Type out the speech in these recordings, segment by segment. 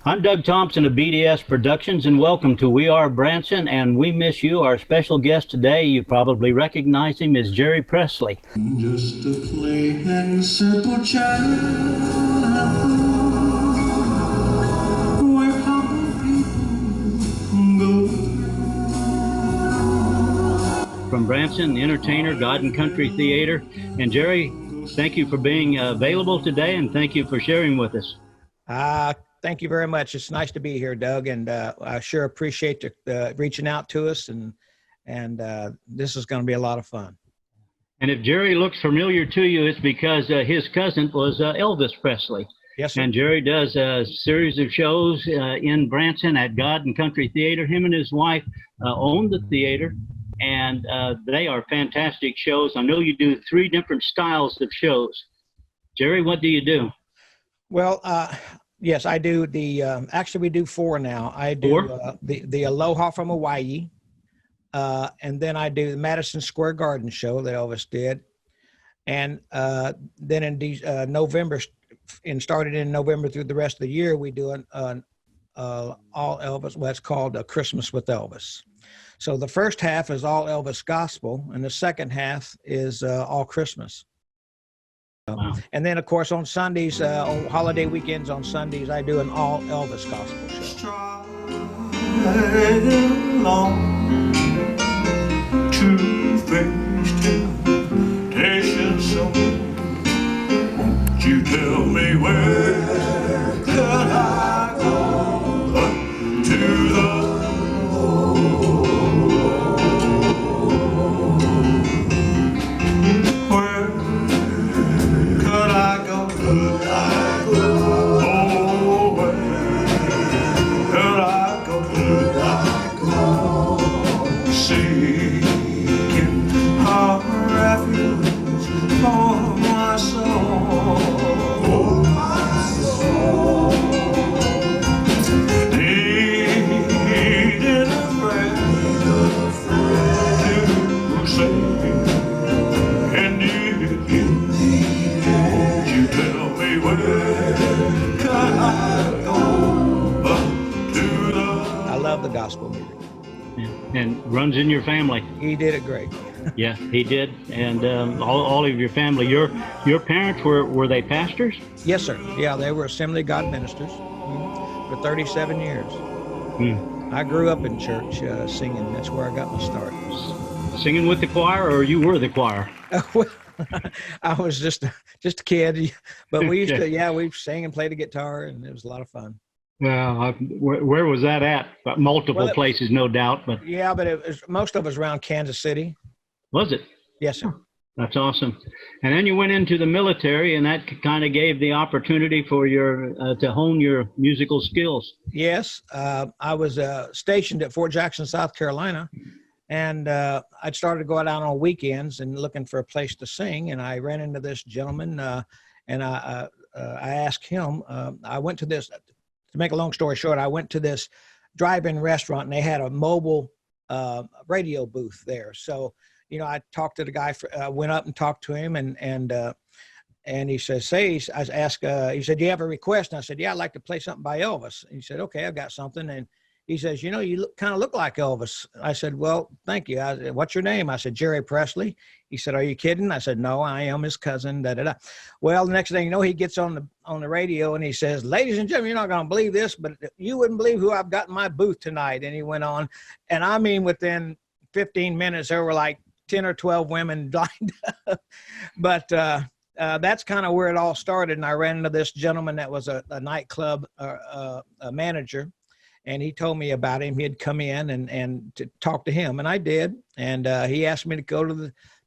I'm Doug Thompson of BDS Productions, and welcome to We Are Branson, and we miss you. Our special guest today, you probably recognize him, is Jerry Presley. Just a plain and simple child, where common people go. From Branson, the entertainer, God and Country Theater. And Jerry, thank you for being available today, and thank you for sharing with us. Thank you very much. It's nice to be here, Doug, and I sure appreciate reaching out to us, and this is going to be a lot of fun. And if Jerry looks familiar to you, it's because his cousin was Elvis Presley. Yes, sir. And Jerry does a series of shows in Branson at God and Country Theater. Him and his wife own the theater, and they are fantastic shows. I know you do 3 different styles of shows. Jerry, what do you do? Well, yes, I do actually we do 4 now. I do the Aloha from Hawaii, and then I do the Madison Square Garden show that Elvis did, and then in November, and started in November through the rest of the year, we do an all Elvis. What's called a Christmas with Elvis. So the first half is all Elvis gospel, and the second half is all Christmas. Wow. And then, of course, on Sundays, on holiday weekends, on Sundays, I do an all Elvis gospel show. To face temptation, so won't you tell me where could I go to the the gospel music. And runs in your family. He did it great. Yeah, he did. And all of your family. Your parents, were they pastors? Yes, sir. Yeah, they were Assembly of God ministers for 37 years. I grew up in church singing. That's where I got my start. Singing with the choir, or you were the choir? I was just a kid, but we used to, we sang and play the guitar, and it was a lot of fun. Well, where was that at? Multiple places, no doubt. But yeah, but most of it was around Kansas City. Was it? Yes, sir. That's awesome. And then you went into the military, and that kind of gave the opportunity for your to hone your musical skills. Yes, I was stationed at Fort Jackson, South Carolina, and I'd started going out on weekends and looking for a place to sing, and I ran into this gentleman, and I asked him. I went to this. To make a long story short, I went to this drive-in restaurant, and they had a mobile radio booth there. So, I talked to the guy. Went up and talked to him, and he says, "Say," I asked. He said, "Do you have a request?" And I said, "Yeah, I'd like to play something by Elvis." And he said, "Okay, I've got something." And he says, "You kind of look like Elvis." I said, "Well, thank you." I said, "What's your name?" I said, "Jerry Presley." He said, "Are you kidding?" I said, "No, I am his cousin." Da, da, da. Well, the next thing you know, he gets on the radio and he says, "Ladies and gentlemen, you're not going to believe this, but you wouldn't believe who I've got in my booth tonight." And he went on, and I mean, within 15 minutes, there were like 10 or 12 women lined up. But that's kind of where it all started. And I ran into this gentleman that was a nightclub a manager. And he told me about him. He had come in and to talk to him, and I did. And he asked me to go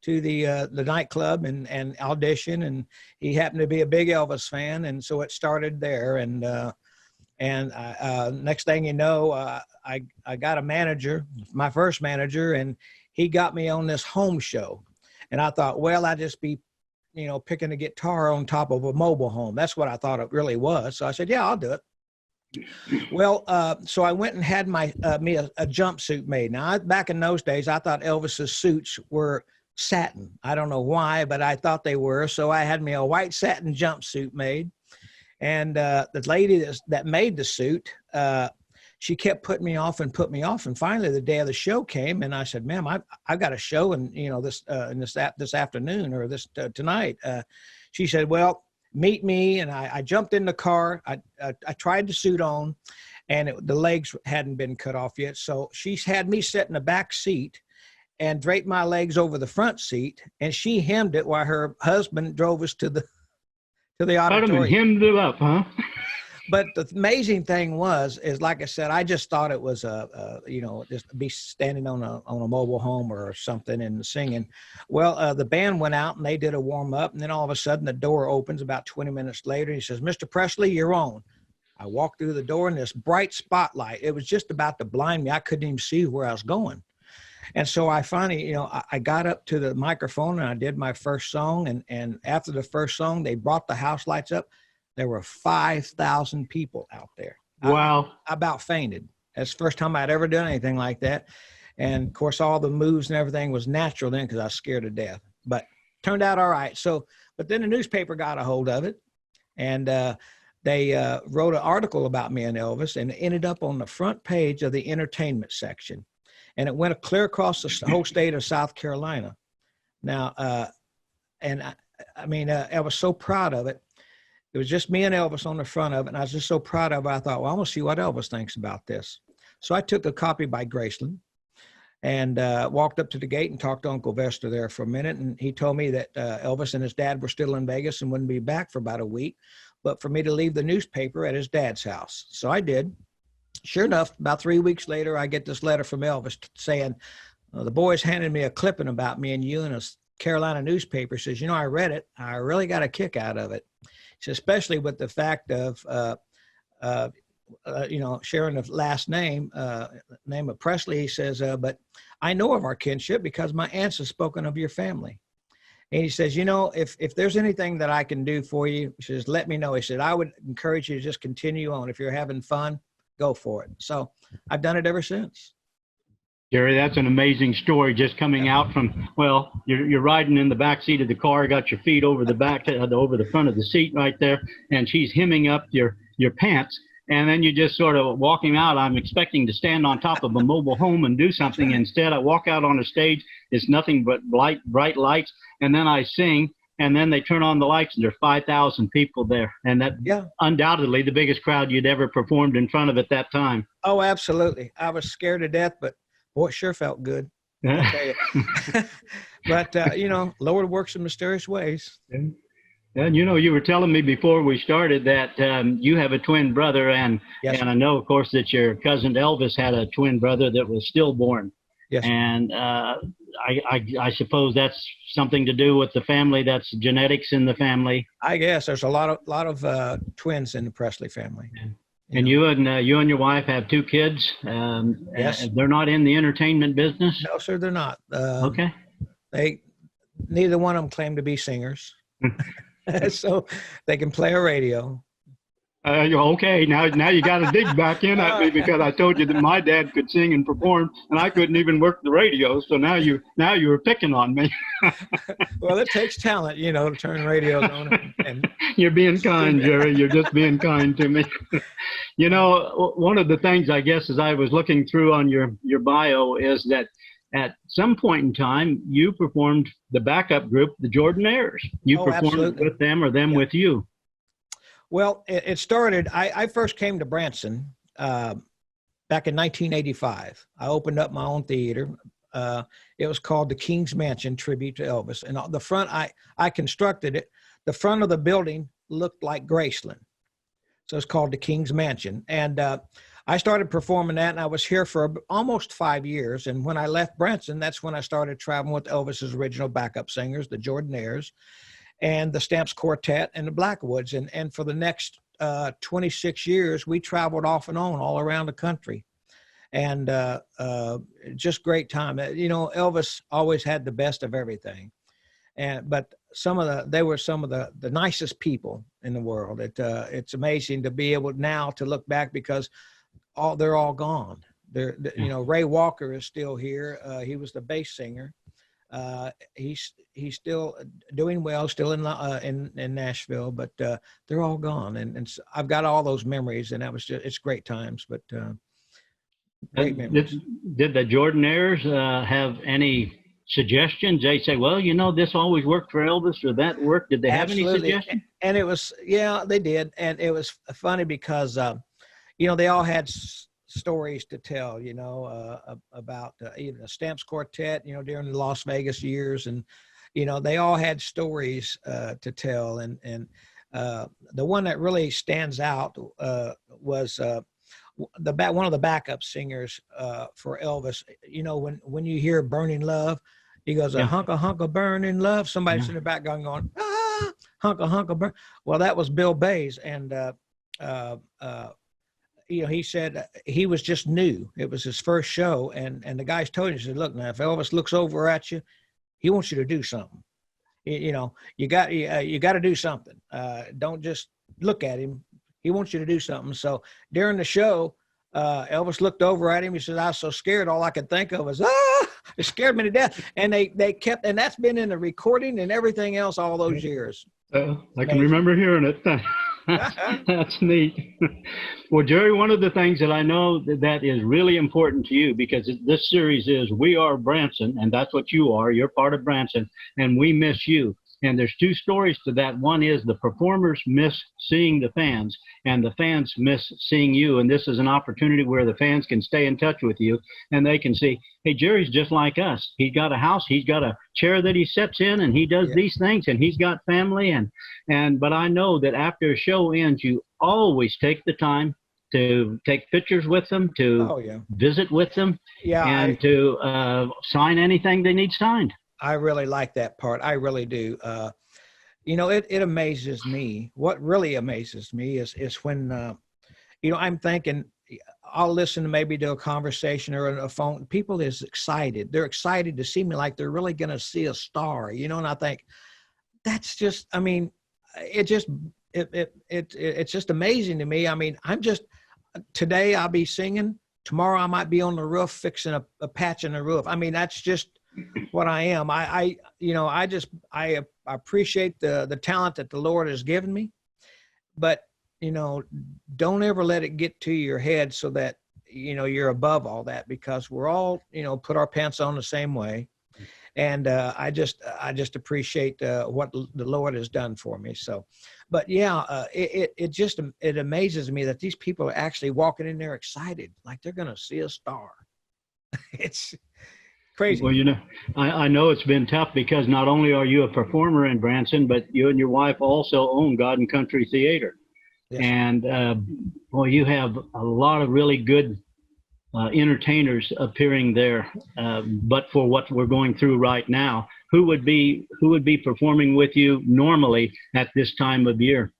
to the nightclub and audition. And he happened to be a big Elvis fan, and so it started there. And next thing you know, I got a manager, my first manager, and he got me on this home show. And I thought, well, I'd just be, picking a guitar on top of a mobile home. That's what I thought it really was. So I said, yeah, I'll do it. Well, so I went and had me a jumpsuit made. Now, back in those days, I thought Elvis's suits were satin. I don't know why, but I thought they were. So I had me a white satin jumpsuit made. And the lady that made the suit, she kept putting me off and put me off. And finally, the day of the show came, and I said, "Ma'am, I've got a show, and this afternoon or this tonight." She said, "Well, meet me." And I jumped in the car. I tried the suit on, and the legs hadn't been cut off yet. So she had me sit in the back seat and draped my legs over the front seat, and she hemmed it while her husband drove us to the auditorium. Hemmed it up, huh? But the amazing thing is like I said, I just thought it was just be standing on a mobile home or something and singing. Well, the band went out and they did a warm up, and then all of a sudden the door opens about 20 minutes later. And he says, "Mr. Presley, you're on." I walked through the door, and this bright spotlight, it was just about to blind me. I couldn't even see where I was going. And so I finally, I got up to the microphone and I did my first song. And after the first song, they brought the house lights up. There were 5,000 people out there. Wow. I about fainted. That's the first time I'd ever done anything like that. And of course, all the moves and everything was natural then because I was scared to death, but turned out all right. So, but then the newspaper got a hold of it, and they wrote an article about me and Elvis, and it ended up on the front page of the entertainment section. And it went clear across the whole state of South Carolina. Now, I was so proud of it. It was just me and Elvis on the front of it, and I was just so proud of it. I thought, well, I'm going to see what Elvis thinks about this. So I took a copy by Graceland and walked up to the gate and talked to Uncle Vester there for a minute. And he told me that Elvis and his dad were still in Vegas and wouldn't be back for about a week, but for me to leave the newspaper at his dad's house. So I did. Sure enough, about 3 weeks later, I get this letter from Elvis saying, the boys handed me a clipping about me and you in a Carolina newspaper. He says, I read it. I really got a kick out of it. He says, especially with the fact of, sharing the last name of Presley. He says, but I know of our kinship because my aunts have spoken of your family. And he says, if there's anything that I can do for you, he says, let me know. He said, I would encourage you to just continue on. If you're having fun, go for it. So I've done it ever since. Jerry, that's an amazing story, just coming out from, you're riding in the back seat of the car, got your feet over the back, over the front of the seat right there, and she's hemming up your pants, and then you just sort of walking out. I'm expecting to stand on top of a mobile home and do something. Instead, I walk out on a stage, it's nothing but bright lights, and then I sing, and then they turn on the lights, and there's 5,000 people there, and that undoubtedly the biggest crowd you'd ever performed in front of at that time. Oh, absolutely. I was scared to death, but boy, it sure felt good. I'll tell you. But, Lord works in mysterious ways. And, you were telling me before we started that you have a twin brother, and I know, of course, that your cousin Elvis had a twin brother that was stillborn. Yes. And I suppose that's something to do with the family. That's genetics in the family. I guess there's a lot of twins in the Presley family. Yeah. And you and your wife have two kids. Yes. They're not in the entertainment business? No, sir, they're not. Okay. Neither one of them claim to be singers. So they can play a radio. Okay, now you got to dig back in at me because I told you that my dad could sing and perform, and I couldn't even work the radio. So now you were picking on me. Well, it takes talent, to turn radios on. And you're being kind, Jerry. You're just being kind to me. One of the things I guess as I was looking through on your bio is that at some point in time you performed the backup group, the Jordanaires. You performed absolutely. With them or them with you. Well, it started, I first came to Branson back in 1985. I opened up my own theater. It was called the King's Mansion Tribute to Elvis. And the front, I constructed it. The front of the building looked like Graceland. So it's called the King's Mansion. And I started performing that, and I was here for almost 5 years. And when I left Branson, that's when I started traveling with Elvis's original backup singers, the Jordanaires, and the Stamps Quartet and the Blackwoods. And for the next 26 years, we traveled off and on all around the country. And just great time. Elvis always had the best of everything. But they were some of the nicest people in the world. It's amazing to be able now to look back because they're all gone. Ray Walker is still here. He was the bass singer. He's still doing well, still in Nashville, but they're all gone, and so I've got all those memories, and it's great times, but great memories. Did the Jordanaires have any suggestions? They say, well, this always worked for Elvis, or that worked. Did they have any suggestions? And it was, yeah, they did, and it was funny because they all had stories to tell, about even a Stamps Quartet, during the Las Vegas years, and they all had stories to tell, and the one that really stands out was one of the backup singers for Elvis. When you hear "Burning Love," he goes, "A hunk of burning love." Somebody's in the background going, "Ah, hunk of burn." Well, that was Bill Bays, and he said he was just new. It was his first show, and the guys told him, he said, "Look, now if Elvis looks over at you, he wants you to do something. You got to do something. Don't just look at him. He wants you to do something." So during the show, Elvis looked over at him. He said, "I was so scared. All I could think of was, it scared me to death." And they kept, and that's been in the recording and everything else all those years. I can remember hearing it. That's neat. Well, Jerry, one of the things that I know that is really important to you, because this series is We Are Branson, and that's what you are. You're part of Branson, and we miss you. And there's two stories to that. One is the performers miss seeing the fans, and the fans miss seeing you. And this is an opportunity where the fans can stay in touch with you, and they can see, hey, Jerry's just like us. He's got a house, he's got a chair that he sits in, and he does these things, and he's got family. But I know that after a show ends, you always take the time to take pictures with them, to visit with them, and to sign anything they need signed. I really like that part. I really do. It amazes me. What really amazes me is when, I'm thinking I'll listen maybe to a conversation or a phone. People is excited. They're excited to see me, like they're really going to see a star, and I think that's just, it's just amazing to me. Today I'll be singing. Tomorrow I might be on the roof fixing a patch in the roof. That's just what I am. I appreciate the talent that the Lord has given me, but don't ever let it get to your head so that you're above all that, because we're all put our pants on the same way, and I just appreciate what the Lord has done for me. So, but it amazes me that these people are actually walking in there excited, like they're gonna see a star. It's crazy. Well, I know it's been tough, because not only are you a performer in Branson, but you and your wife also own God and Country Theater. Yes. And you have a lot of really good entertainers appearing there. But for what we're going through right now, who would be performing with you normally at this time of year?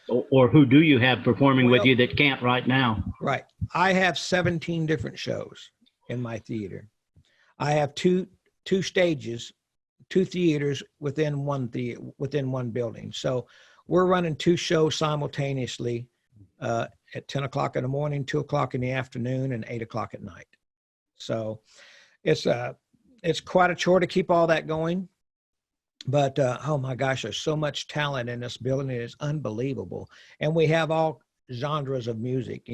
Or who do you have performing with you that can't right now? Right. I have 17 different shows in my theater. I have two stages, two theaters within one building. So we're running two shows simultaneously at 10 o'clock in the morning, 2 o'clock in the afternoon, and 8 o'clock at night. So it's quite a chore to keep all that going. But oh my gosh, there's so much talent in this building. It is unbelievable. And we have all genres of music,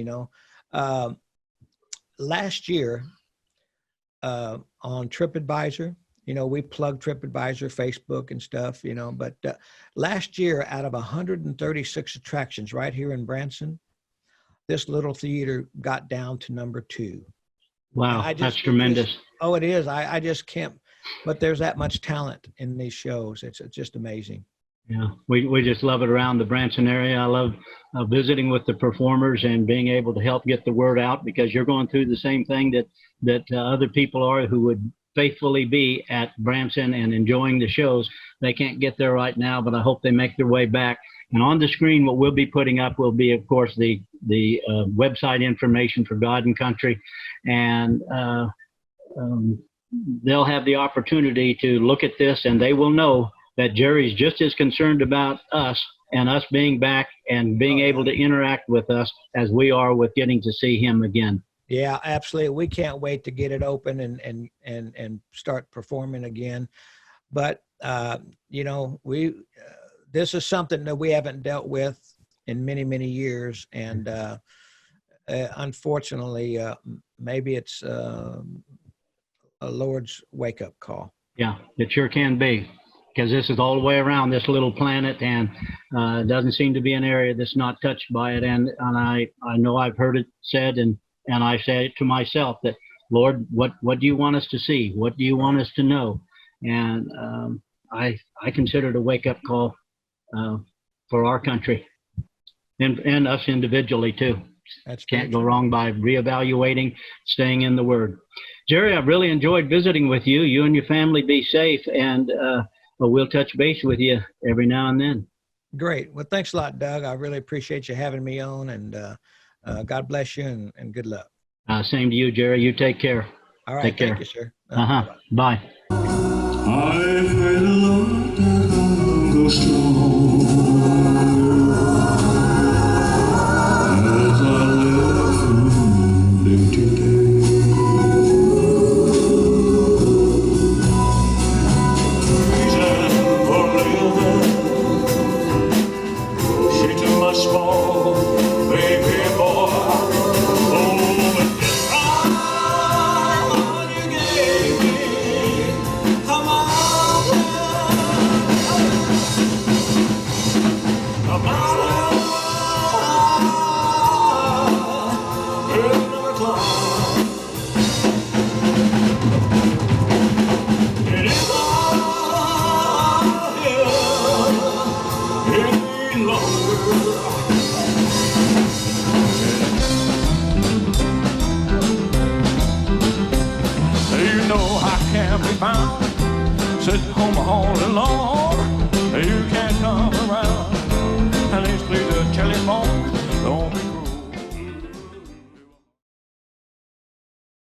last year, on TripAdvisor, we plug TripAdvisor, Facebook and stuff, but last year, out of 136 attractions right here in Branson, this little theater got down to number 2. Wow, that's tremendous. It is. I just can't, but there's that much talent in these shows. It's just amazing. Yeah, we just love it around the Branson area. I love visiting with the performers and being able to help get the word out, because you're going through the same thing that other people are who would faithfully be at Branson and enjoying the shows. They can't get there right now, but I hope they make their way back. And on the screen, what we'll be putting up will be, of course, the website information for God and Country, and they'll have the opportunity to look at this, and they will know that Jerry's just as concerned about us and us being back and being able to interact with us as we are with getting to see him again. Yeah, absolutely. We can't wait to get it open and start performing again. But you know, this is something that we haven't dealt with in many, many years, and unfortunately, maybe it's a Lord's wake-up call. Yeah, it sure can be, because this is all the way around this little planet, and it doesn't seem to be an area that's not touched by it. And I know I've heard it said, and I say it to myself that, Lord, what do you want us to see? What do you want us to know? And I consider it a wake-up call for our country and us individually too. That's Can't go wrong by reevaluating, staying in the Word. Jerry, I've really enjoyed visiting with you. You and your family be safe, and we'll touch base with you every now and then. Great. Well, thanks a lot, Doug. I really appreciate you having me on, and God bless you, and good luck. Same to you, Jerry. You take care. All right. Take care. Thank you, sir. Bye. I pray the Lord that I'll go strong as I live from day to day. Reason for living, she took my small baby boy. Oh, but this time you gave me, come on. You know I can't be found sitting home all alone.